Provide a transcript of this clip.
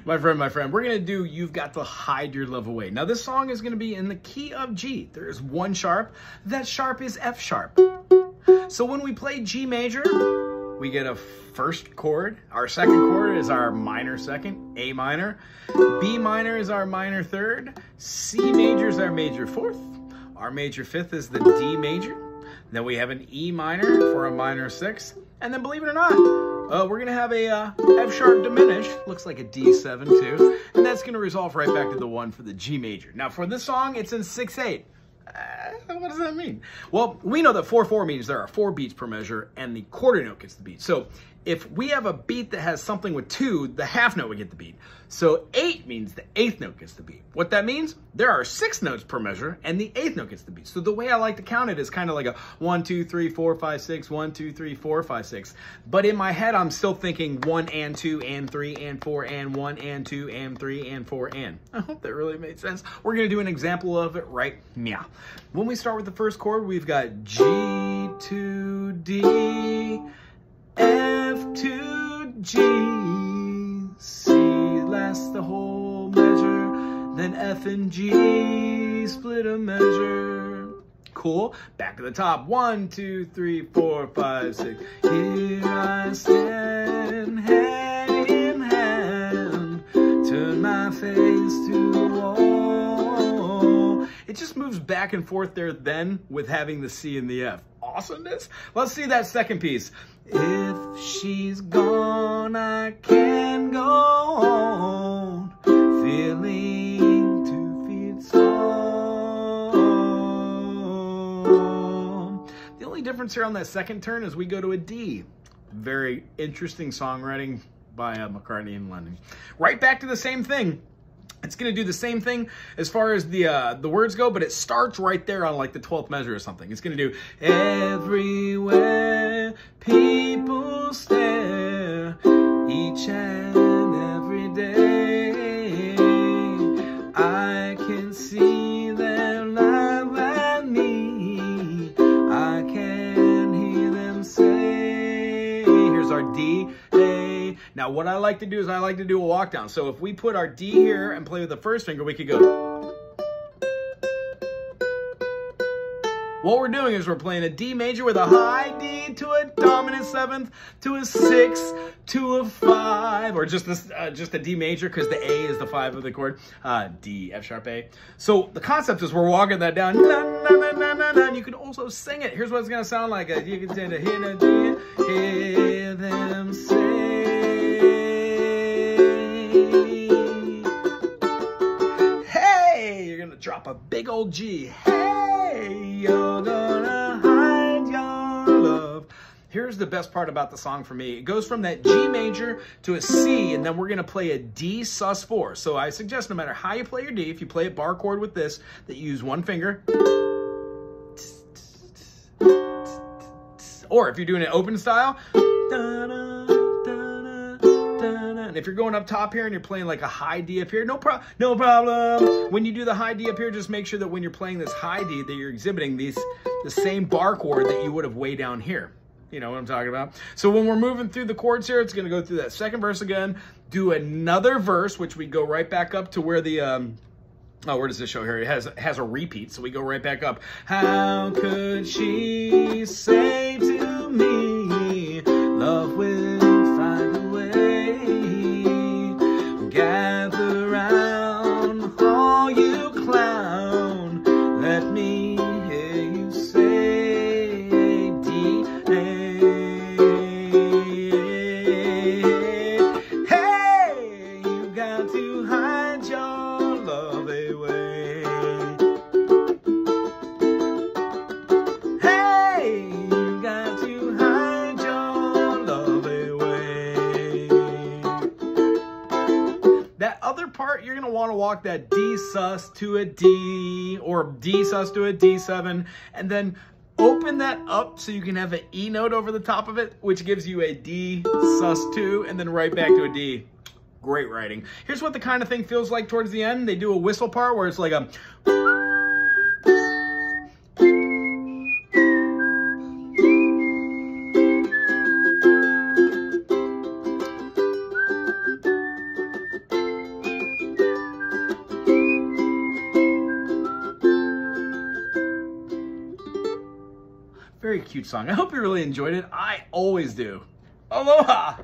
My friend, we're going to do You've Got to Hide Your Love Away. Now, this song is going to be in the key of G. There's one sharp. That sharp is F sharp. So when we play G major, we get a first chord. Our second chord is our minor second, A minor. B minor is our minor third. C major is our major fourth. Our major fifth is the D major. Then we have an E minor for a minor sixth. And then, believe it or not, we're going to have a F sharp diminished. Looks like a D7 too. And that's going to resolve right back to the 1 for the G major. Now, for this song, it's in 6/8. What does that mean? Well, we know that 4/4 means there are 4 beats per measure and the quarter note gets the beat. So if we have a beat that has something with 2, the half note would get the beat. So 8 means the 8th note gets the beat. What that means, there are 6 notes per measure and the 8th note gets the beat. So the way I like to count it is kind of like a 1, 2, 3, 4, 5, 6, 1, 2, 3, 4, 5, 6. But in my head, I'm still thinking 1 and 2 and 3 and 4 and 1 and 2 and 3 and 4 and. I hope that really made sense. We're going to do an example of it right now. When we start with the first chord, we've got G to D, F to G, C lasts the whole measure, then F and G split a measure. Cool. Back to the top. 1, 2, 3, 4, 5, 6. Here I stand, hand in hand, turn my face to the wall. It just moves back and forth there then with having the C and the F. Awesomeness. Let's see that second piece. If she's gone, I can go on, feeling 2 feet tall. The only difference here on that second turn is we go to a D. Very interesting songwriting by McCartney and Lennon. Right back to the same thing. It's going to do the same thing as far as the words go, but it starts right there on like the 12th measure or something. It's going to do everywhere people stare, each and every day. I can see them laugh at me. I can hear them say. Here's our D, A. Now, what I like to do is I like to do a walk down. So if we put our D here and play with the first finger, we could go. What we're doing is we're playing a D major with a high D to a dominant 7th to a 6th to a 5, or just a D major because the A is the 5 of the chord. D, F sharp A. So the concept is we're walking that down. Na, na, na, na, na, na, and you can also sing it. Here's what it's going to sound like. You can say to hear them say. Hey, you're going to drop a big old G. Hey, you're gonna hide your love. Here's the best part about the song for me. It goes from that G major to a C, and then we're gonna play a D sus4. So I suggest no matter how you play your D, if you play a bar chord with this, that you use one finger. Or if you're doing it open style, and if you're going up top here and you're playing like a high D up here, no problem. When you do the high D up here, just make sure that when you're playing this high D that you're exhibiting the same bar chord that you would have way down here. You know what I'm talking about? So when we're moving through the chords here, it's going to go through that second verse again, do another verse, which we go right back up to where the, oh, where does this show here? It has a repeat, so we go right back up. How could she say to me, love will find a way? Gather round, all you clown, let me hear you say D, A. Hey, you got to hide your love away. Hey, you got to hide your love away. That other part, you're going to want to walk that D sus to a D, or D sus to a D7, and then open that up so you can have an E note over the top of it, which gives you a D sus2, and then right back to a D. Great writing. Here's what the kind of thing feels like towards the end. They do a whistle part where it's like a... Very cute song. I hope you really enjoyed it. I always do. Aloha!